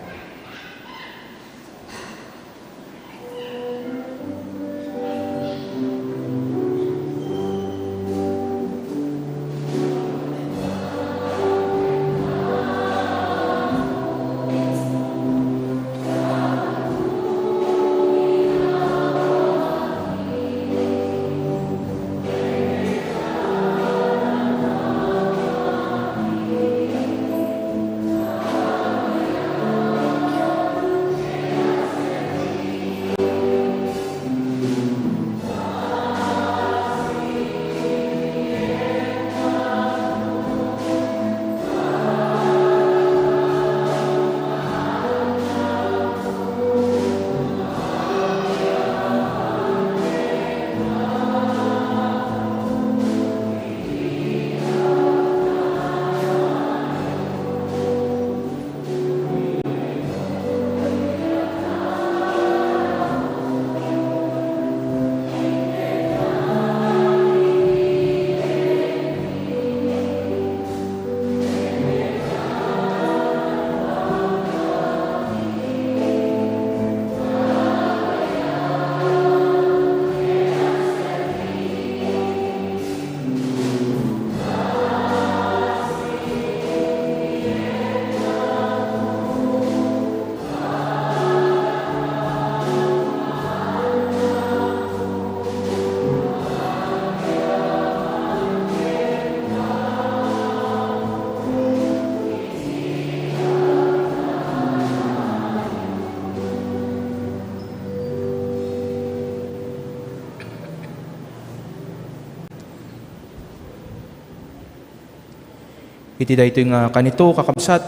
Iti daytoy nga kanito kakabsat,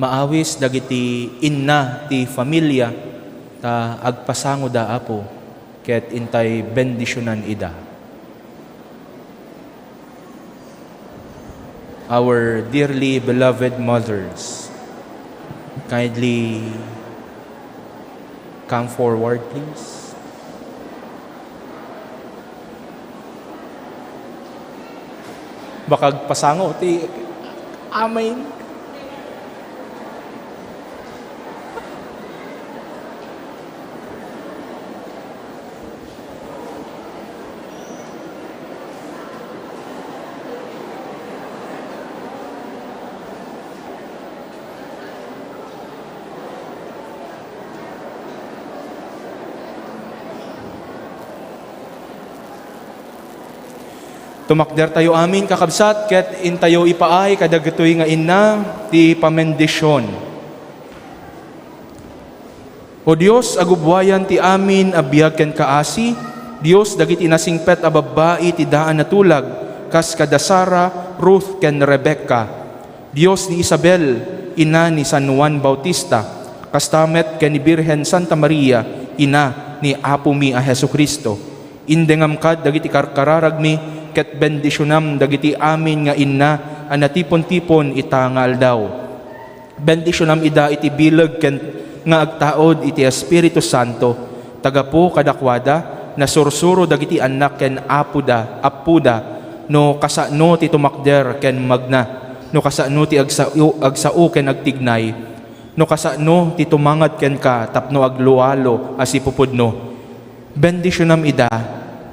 maawis dagiti inna ti familia ta agpasango da Apo ket intay bendisyonan ida. Our dearly beloved mothers, kindly come forward please. Bakag pasango ti amen. Tumakder tayo amin kakabsat, ket intayo ipaay kadagitoy nga inna ti pamendisyon. O Dios, agubwayan ti amin abiyag ken kaasi, Dios dagiti nasingpet a babae ti daan na tulag, kas kada Sara, Ruth ken Rebecca. Dios ni Isabel, ina ni San Juan Bautista, kastamet ken ni Birhen Santa Maria, ina ni Apo mi a Jesucristo. Indengam kad dagiti karkararag mi, ket bendisyonam dagiti amin nga inna anatipon-tipon ita nga aldaw. Bendisyonam ida iti bileg ken nga agtaod iti Espiritu Santo, tagapo kadakwada na sursuro dagiti anak ken apuda no kasano ti tumakder ken magna, no kasano ti agsao ken agtignay, no kasano ti tumangat ken ka tapno aglualo asipupudno. Bendisyonam ida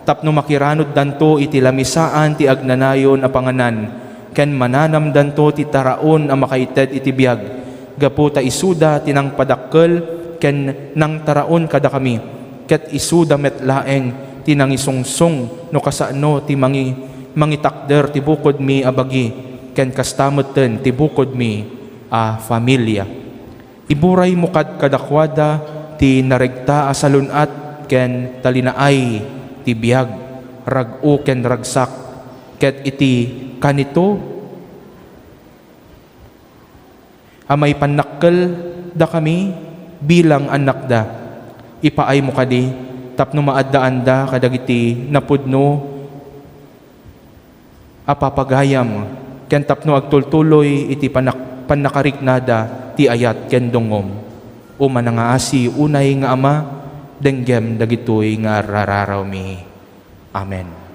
tapno makiranod danto iti lamisaan ti agnanayon a panganan, ken mananam danto ti taraon a makaited iti biag, gapu ta isuda tinang padakkel ken nang taraon kada kami, ket isuda met laeng tinang isungsong no kasano ti mangitakder ti bukod mi abagi, ken kastamoten ti bukod mi a familia. Iburay mo kadakwada ti naregta a salunat ken talinaay ti biag rag-o ken ragsak ket iti kanito amay panakkel da kami bilang anak da. Ipaay mo kadi tapno maaddaan da kadagiti napudno apapagayam ken tapno agtultuloy iti panakariknada ti ayat ken dongom. O manangaasi unay nga ama denggem dagitoy nga rararaw mi. Amen.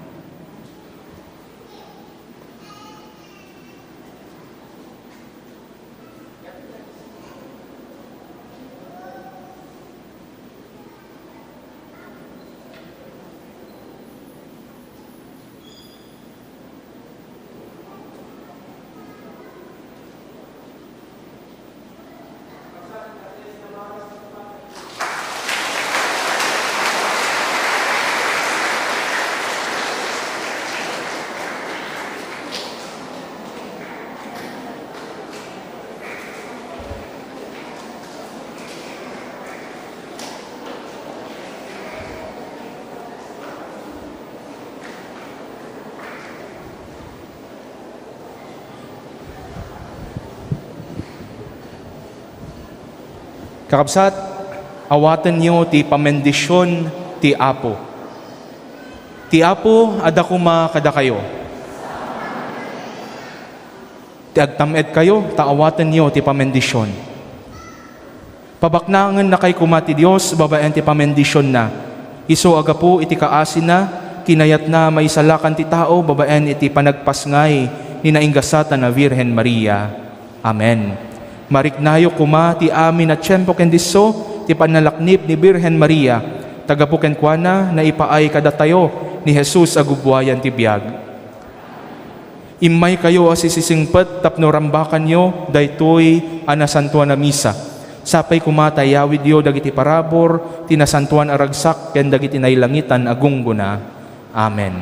Kakabsat, awatan niyo ti pamendisyon ti Apo. Ti Apo, adakuma kada kayo. Ti agtamed kayo, taawatan niyo ti pamendisyon. Pabaknangan na kay kumati Diyos, babaen ti pamendisyon na. Iso agapu iti kaasin na, kinayat na may salakan ti tao, babaen iti panagpasngay, ni nainggasatan na Virhen Maria. Amen. Mariknayo kuma ti amin at tiyempo ken diso ti panalaknip ni Birhen Maria tagapuken kuana na ipaay kadatayo ni Jesus agubwayan ti biag. Imay kayo asisisingpet tapno rambakan nyo daytoy anasantuan na misa. Sapay kumatay yawid yo dagiti parabor tinasantuan aragsak ken dagiti nailangitan agungguna. Amen.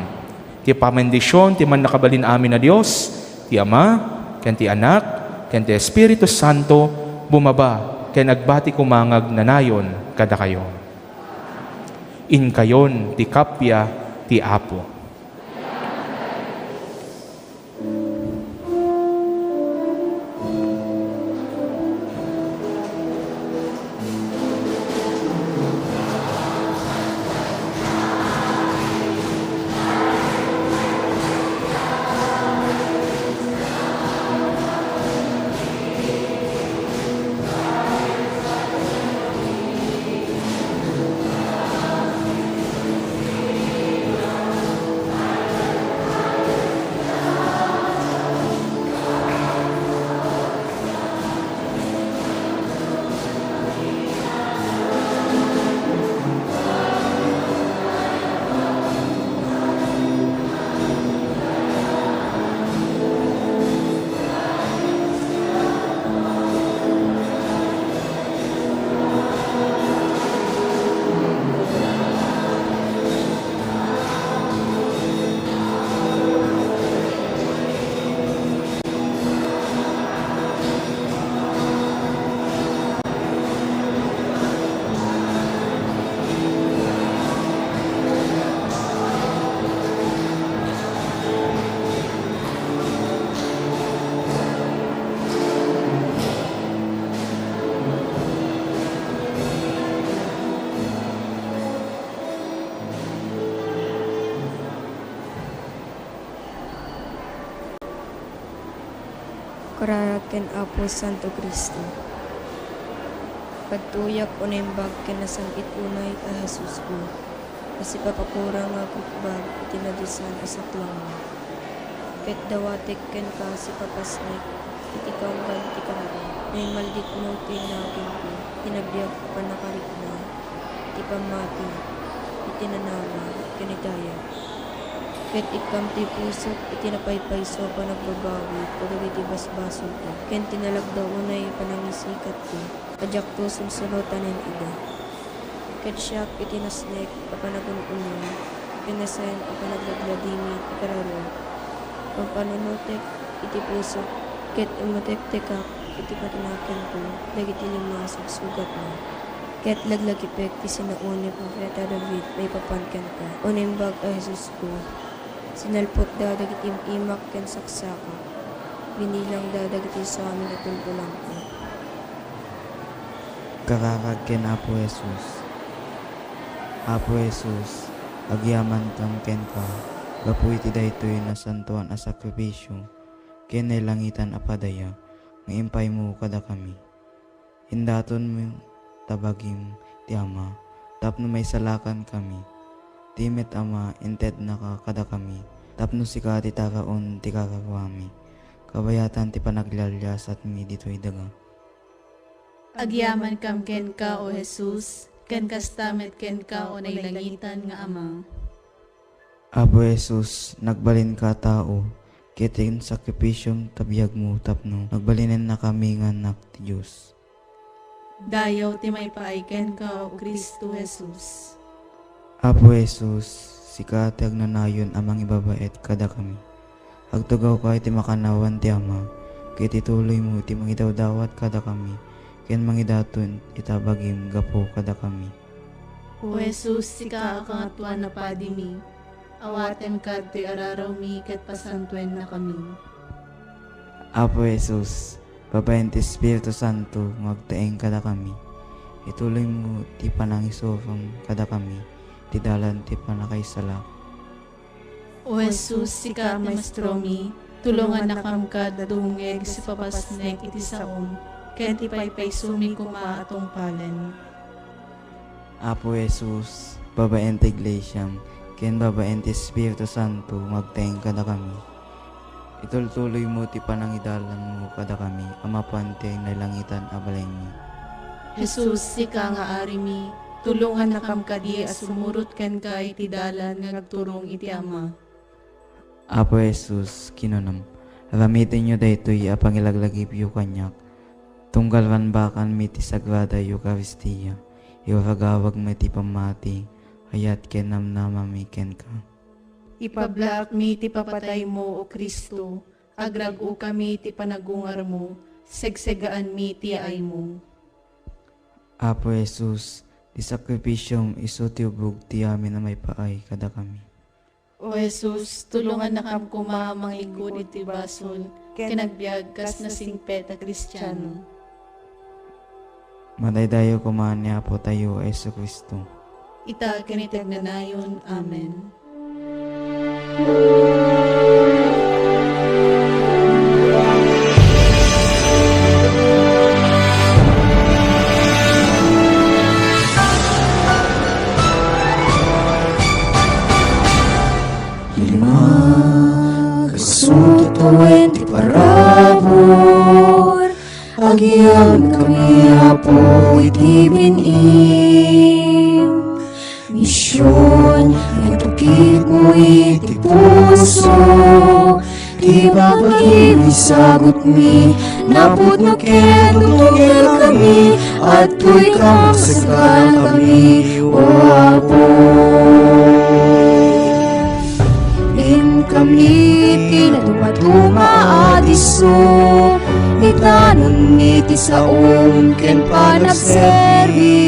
Ti pamendisyon ti man nakabalin amin na Dios, ti Ama ken ti Anak ken ti Espiritu Santo bumaba ken agbati kumangag nanayon kada kayo. In kayon ti kapya ti Apo. Kararaken Apo Santo Cristo. Pagtuyak o naimbag kinasangit unay a Jesus ko. Kasi papakura nga kukbag itinadisan asaklang. Ket dawatek ken ka si papasnek iti kaunggan ti karara. May maldit mo tinagin ko, tinabiyag pa nakarik na, iti pamati, itinanama, kinitaya. Ket ikam ti pusok, itinapaypayso pa nagbabawi, pagod iti basbasol ko. Ken tinalagdaw unay panangisikat ko, adyak to sumsunotanin ida. Ket siyak itinasnek, papanagununan, kinasen apanagladladimi, ikararo. Pampanunutek, iti pusok, ket umutek-tekak, iti patinaken ko, dagiti lima sugsugat mo. Ket laglag ipek ti sinauni Profeta David may papanken ka. Unimbag a Jesus ko, sinalpot da dagiti imak ken saksaka. Binilang da dagiti sa amin at tulpulang ko. Kakakag ken Apo Jesus. Apo Jesus, agyaman kam ken ka, gapu iti daytoy na santuan a sakripisyo, ken langitan a padaya, nga impay mo kada kami. Hindaton mo tabagim ti Ama, tapno may salakan kami. Timet Ama, inted na ka kada kami, tapno sika ti takaon ti kakakwami. Kabayatan ti panaglalyas at mi dito'y daga. Agyaman kam ken ka, O Jesus, ken kastamet ken ka, o nailangitan nga Ama. Abo Jesus, nagbalin ka tao, kitin sakripisyong tabiyag mo tapno, nagbalinin na kami nga anak ti Diyos. Dayaw ti may paaiken ka, O Kristo Jesus. Apo Jesus, sika ti agnanayon amang ibabait kada kami. Agtugaw ka iti makanawan ti Ama, kiti tuloy mo iti mangidawdawat kada kami, ken mangidaton itabagim gapo kada kami. O Jesus, sika akangatuan na padi mi, awaten ka ti araraw mi, ket pasantuen na kami. Apo Jesus, babayan ti Espiritu Santo, magtaeng kada kami. Ituloy mo ti panangisofam kada kami, ti dalan ti panakaisala. O Jesus, sika maestro mi, tulungan na kam ka dungeg si papasnek iti saom, ken ti paypay sumi kuma atong palen. Apo Jesus, babayan ti Iglesiam, ken babayan ti Espiritu Santo, magtaeng kada kami. Itultuloy mo ti panangidalan mo kada kami, amapan ti nailangitan abalay mi. Jesus, sika nga ari mi, tulungan na kam kadi as sumurot ken ka iti dalan nga nagturong iti Ama. Apo Jesus, kinunam, ramitin nyo daytoy apangilaglagip yu kanyak, tunggalwan bakan mi ti Sagrada Eucharistia, iwaragawag mi ti pamati, hayat ken namnamami ken ka. Ipablak mi ti papatay mo, O Kristo, agragu kami ti panagungar mo, segsegaan mi ti ay mo. Apo Jesus, di sakripisyong iso ti ubog ti amin na may paay kada kami. O Jesus, tulungan na kam kumamang ikod iti basol, kinagbiag kas na singpet a Kristiyano. Madaydayo kumaan ni Apo tayo, Yesu Kristo. Ita kinitag na nayon. Amen. Kasunod tuwin ti parabor, agyam kami Apo iti binim. Misyon, nagtukit mo iti puso, di babagi misagot mi, napod na ken tutungil kami, at tuy ka magsagdan kami, O Apo. Kami tinatuma adiso, itanon iti saom ken panagserbi.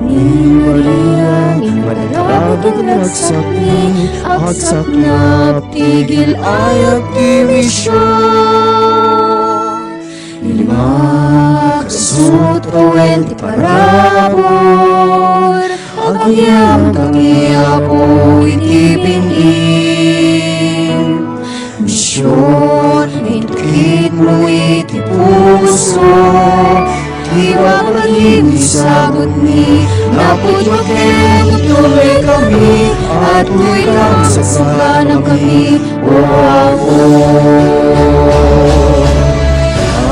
Ni Maria, ni madadagdag nagsakni, agsaknap tigil ayag ti misyon. Lima kasut kawen ti parabor, agyam kami Apo iti binim. Misyon, itukit mo iti puso, di babagi misagot ni, napod maken tuloy kami, at tuy kang sasaganan kami, O Apo.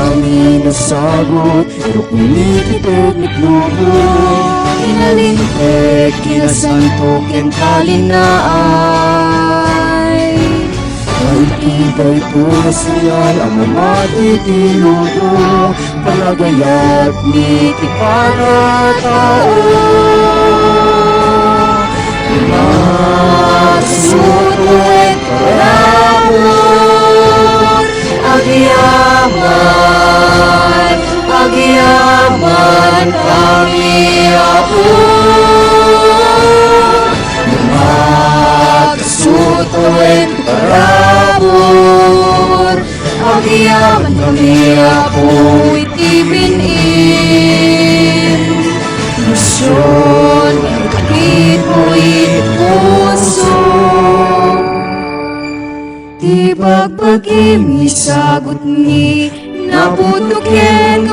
Amin nasagot, irukulit mitlubo, inalintek, kinasanto, ken kalinaay. Pag-ibay po siyan, ang mamati tinudo, palagayat ni tipanatao. Masutuit parabor, agyam Agyaman kami, Apo, magkasutoin karabor. Agyaman kami, Apo, itibinin. Misyon, ikakit mo puso. Ipagbagim ni sagot ni naputukin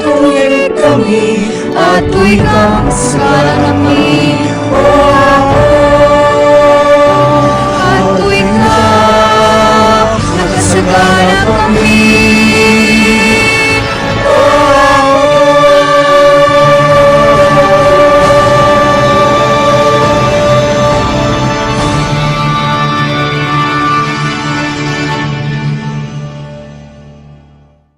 kami, ato'y kasalan namin.